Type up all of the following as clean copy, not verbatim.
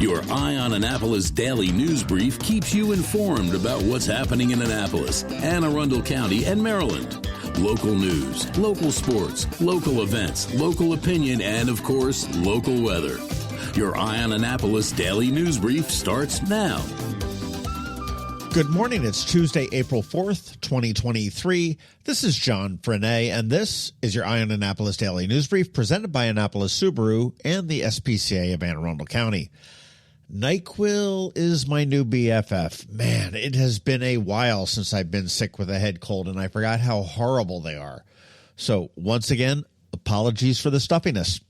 Your Eye on Annapolis daily news brief keeps you informed about what's happening in Annapolis, Anne Arundel County, and Maryland. Local news, local sports, local events, local opinion, and, of course, local weather. Your Eye on Annapolis daily news brief starts now. Good morning. It's Tuesday, April 4th, 2023. This is John Frenaye, and this is your Eye on Annapolis Daily News Brief presented by Annapolis Subaru and the SPCA of Anne Arundel County. NyQuil is my new BFF. Man, it has been a while since I've been sick with a head cold, and I forgot how horrible they are. So, once again, apologies for the stuffiness.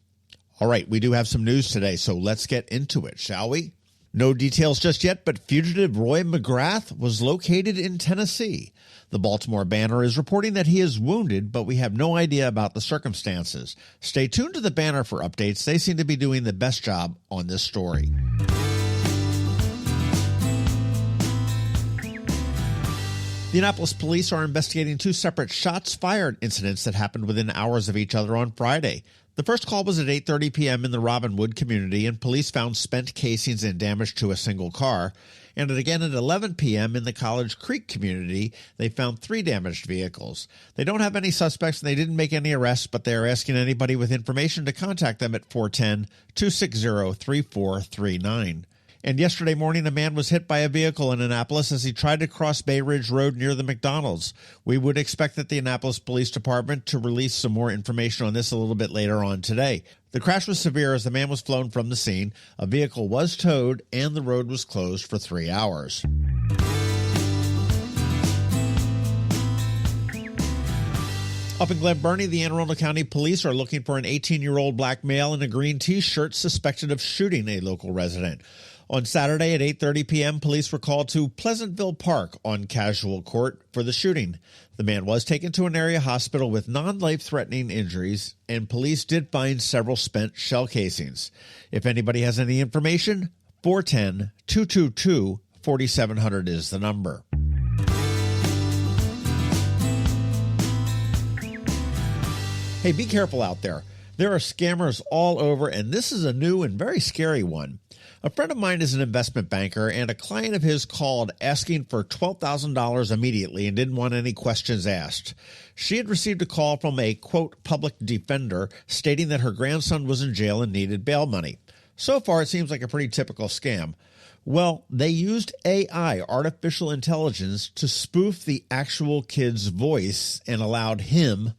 All right, we do have some news today, so let's get into it, shall we? No details just yet, but fugitive PRoy McGrath was located in Tennessee. The Baltimore Banner is reporting that he is wounded, but we have no idea about the circumstances. Stay tuned to the Banner for updates. They seem to be doing the best job on this story. The Annapolis Police are investigating two separate shots fired incidents that happened within hours of each other on Friday. The first call was at 8:30 p.m. in the Robinwood community, and police found spent casings and damage to a single car. And again at 11 p.m. in the College Creek community, they found 3 damaged vehicles. They don't have any suspects, and they didn't make any arrests, but they are asking anybody with information to contact them at 410-260-3439. And yesterday morning, a man was hit by a vehicle in Annapolis as he tried to cross Bay Ridge Road near the McDonald's. We would expect that the Annapolis Police Department to release some more information on this a little bit later on today. The crash was severe as the man was flown from the scene. A vehicle was towed, and the road was closed for 3 hours. Up in Glen Burnie, the Anne Arundel County Police are looking for an 18-year-old black male in a green T-shirt suspected of shooting a local resident. On Saturday at 8:30 p.m., police were called to Pleasantville Park on Casual Court for the shooting. The man was taken to an area hospital with non-life-threatening injuries, and police did find several spent shell casings. If anybody has any information, 410-222-4700 is the number. Hey, be careful out there. There are scammers all over, and this is a new and very scary one. A friend of mine is an investment banker, and a client of his called asking for $12,000 immediately and didn't want any questions asked. She had received a call from a, quote, public defender stating that her grandson was in jail and needed bail money. So far, it seems like a pretty typical scam. Well, they used AI, artificial intelligence, to spoof the actual kid's voice and allowed him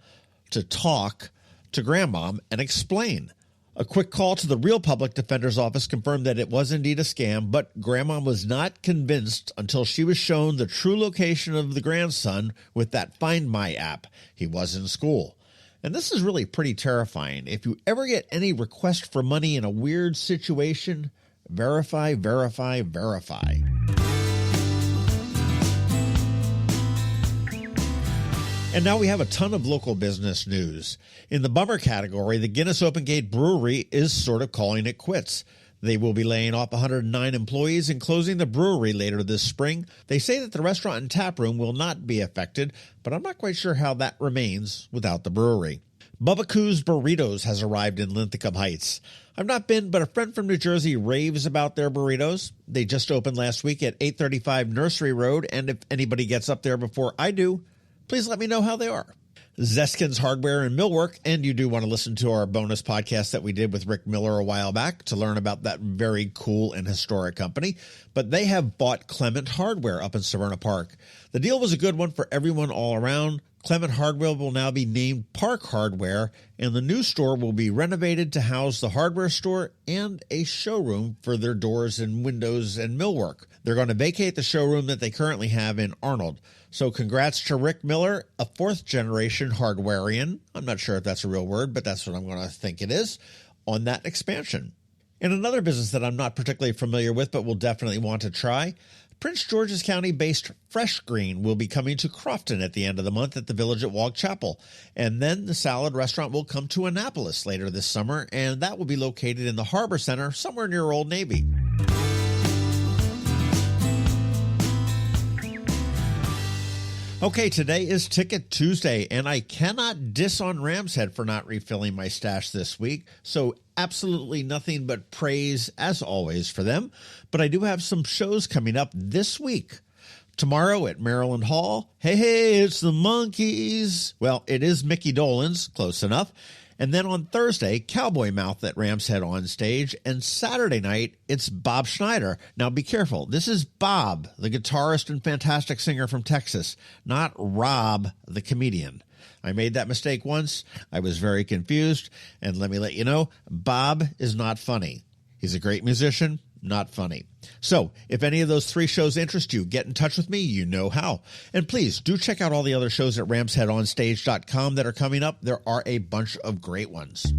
to talk to grandmom and explain. A quick call to the real public defender's office confirmed that it was indeed a scam, but grandma was not convinced until she was shown the true location of the grandson with that Find My app. He was in school. And this is really pretty terrifying. If you ever get any request for money in a weird situation, verify, verify, verify. And now we have a ton of local business news. In the bummer category, the Guinness Open Gate Brewery is sort of calling it quits. They will be laying off 109 employees and closing the brewery later this spring. They say that the restaurant and tap room will not be affected, but I'm not quite sure how that remains without the brewery. Bubbakoo's Burritos has arrived in Linthucum Heights. I've not been, but a friend from New Jersey raves about their burritos. They just opened last week at 835 Nursery Road, and if anybody gets up there before I do, please let me know how they are. Zeskinds Hardware in Millwork, and you do want to listen to our bonus podcast that we did with Rick Miller a while back to learn about that very cool and historic company. But they have bought Clement Hardware up in Severna Park. The deal was a good one for everyone all around. Clement Hardware will now be named Park Hardware, and the new store will be renovated to house the hardware store and a showroom for their doors and windows and millwork. They're going to vacate the showroom that they currently have in Arnold. So congrats to Rick Miller, a fourth-generation hardwarean. I'm not sure if that's a real word, but that's what I'm going to think it is, on that expansion. And another business that I'm not particularly familiar with but will definitely want to try, Prince George's County-based Fresh Green will be coming to Crofton at the end of the month at the Village at Wag Chapel. And then the salad restaurant will come to Annapolis later this summer, and that will be located in the Harbour Center somewhere near Old Navy. Okay, today is Ticket Tuesday, and I cannot diss on Ram's Head for not refilling my stash this week, so absolutely nothing but praise, as always, for them. But I do have some shows coming up this week. Tomorrow at Maryland Hall, hey, it's the Monkees. Well, it is Mickey Dolenz, close enough. And then on Thursday, Cowboy Mouth at Ram's Head on stage. And Saturday night, it's Bob Schneider. Now, be careful. This is Bob, the guitarist and fantastic singer from Texas, not Rob, the comedian. I made that mistake once. I was very confused. And let me let you know, Bob is not funny. He's a great musician, not funny. So, if any of those three shows interest you, get in touch with me. You know how. And please, do check out all the other shows at ramsheadonstage.com that are coming up. There are a bunch of great ones.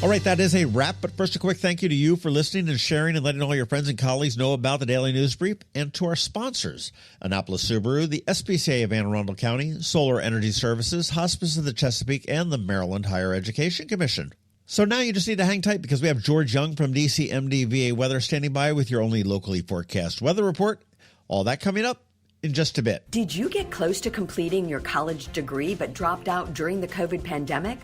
All right, that is a wrap. But first, a quick thank you to you for listening and sharing and letting all your friends and colleagues know about the Daily News Brief, and to our sponsors, Annapolis Subaru, the SPCA of Anne Arundel County, Solar Energy Services, Hospice of the Chesapeake, and the Maryland Higher Education Commission. So now you just need to hang tight because we have George Young from DCMD VA Weather standing by with your only locally forecast weather report. All that coming up in just a bit. Did you get close to completing your college degree but dropped out during the COVID pandemic?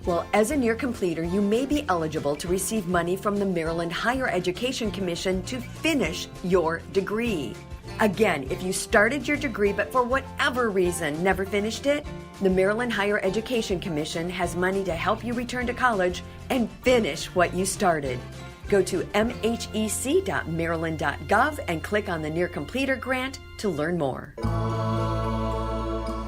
Well, as a near completer, you may be eligible to receive money from the Maryland Higher Education Commission to finish your degree. Again, if you started your degree but for whatever reason never finished it, the Maryland Higher Education Commission has money to help you return to college and finish what you started. Go to mhec.maryland.gov and click on the Near Completer grant to learn more.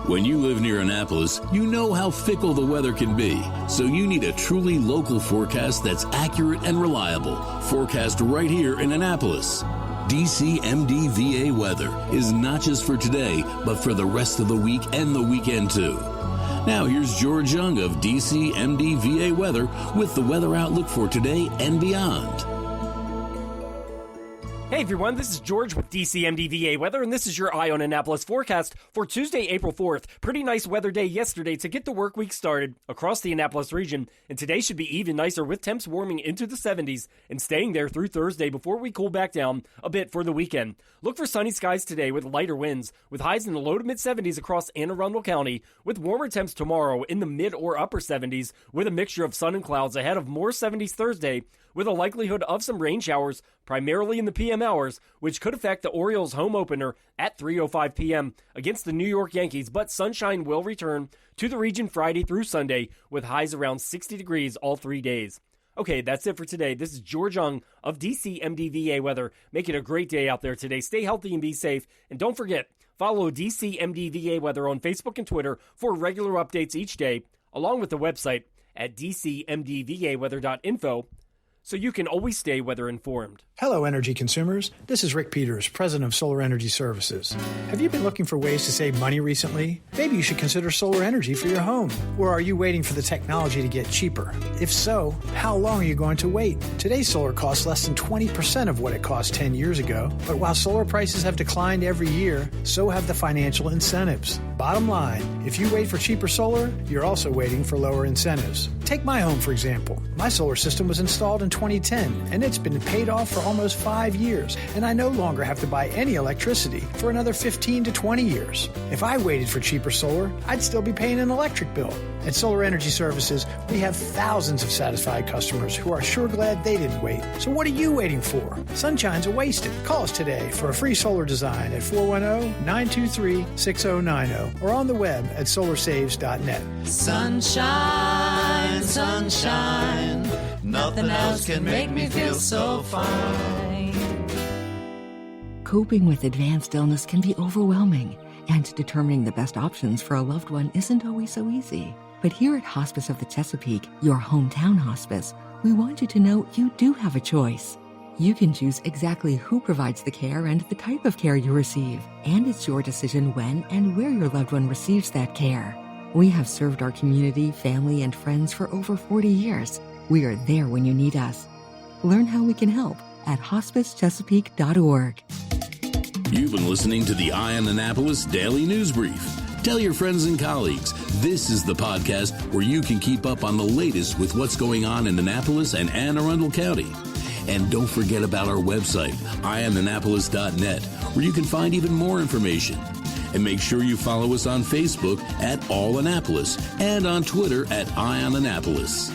When you live near Annapolis, you know how fickle the weather can be. So you need a truly local forecast that's accurate and reliable. Forecast right here in Annapolis. DCMD VA weather is not just for today, but for the rest of the week and the weekend too. Now here's George Young of DCMD VA weather with the weather outlook for today and beyond. Hey everyone, this is George with DCMD VA Weather, and this is your Eye on Annapolis forecast for Tuesday, April 4th. Pretty nice weather day yesterday to get the work week started across the Annapolis region, and today should be even nicer with temps warming into the 70s and staying there through Thursday before we cool back down a bit for the weekend. Look for sunny skies today with lighter winds, with highs in the low to mid 70s across Anne Arundel County, with warmer temps tomorrow in the mid or upper 70s, with a mixture of sun and clouds ahead of more 70s Thursday, with a likelihood of some rain showers, primarily in the PM hours, which could affect the Orioles' home opener at 3:05 p.m. against the New York Yankees, but sunshine will return to the region Friday through Sunday, with highs around 60 degrees all 3 days. Okay, that's it for today. This is George Young of DCMD VA Weather. Make it a great day out there today. Stay healthy and be safe. And don't forget, follow DCMD VA Weather on Facebook and Twitter for regular updates each day, along with the website at dcmdvaweather.info, so you can always stay weather informed. Hello, energy consumers. This is Rick Peters, president of Solar Energy Services. Have you been looking for ways to save money recently? Maybe you should consider solar energy for your home. Or are you waiting for the technology to get cheaper? If so, how long are you going to wait? Today's solar costs less than 20% of what it cost 10 years ago. But while solar prices have declined every year, so have the financial incentives. Bottom line, if you wait for cheaper solar, you're also waiting for lower incentives. Take my home, for example. My solar system was installed in 2010, and it's been paid off for almost 5 years, and I no longer have to buy any electricity for another 15 to 20 years. If I waited for cheaper solar, I'd still be paying an electric bill. At Solar Energy Services, we have thousands of satisfied customers who are sure glad they didn't wait. So what are you waiting for? Sunshine's a wasted. Call us today for a free solar design at 410-923-6090 or on the web at solarsaves.net. Sunshine, sunshine, nothing else can make me feel so fine. Coping with advanced illness can be overwhelming, and determining the best options for a loved one isn't always so easy. But here at Hospice of the Chesapeake, your hometown hospice, we want you to know you do have a choice. You can choose exactly who provides the care and the type of care you receive, and it's your decision when and where your loved one receives that care. We have served our community, family, and friends for over 40 years. We are there when you need us. Learn how we can help at hospicechesapeake.org. You've been listening to the Eye on Annapolis Daily News Brief. Tell your friends and colleagues, this is the podcast where you can keep up on the latest with what's going on in Annapolis and Anne Arundel County. And don't forget about our website, eyeonannapolis.net, where you can find even more information. And make sure you follow us on Facebook at All Annapolis and on Twitter at Eye on Annapolis.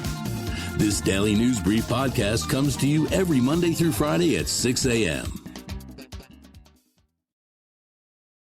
This Daily News Brief podcast comes to you every Monday through Friday at 6 a.m.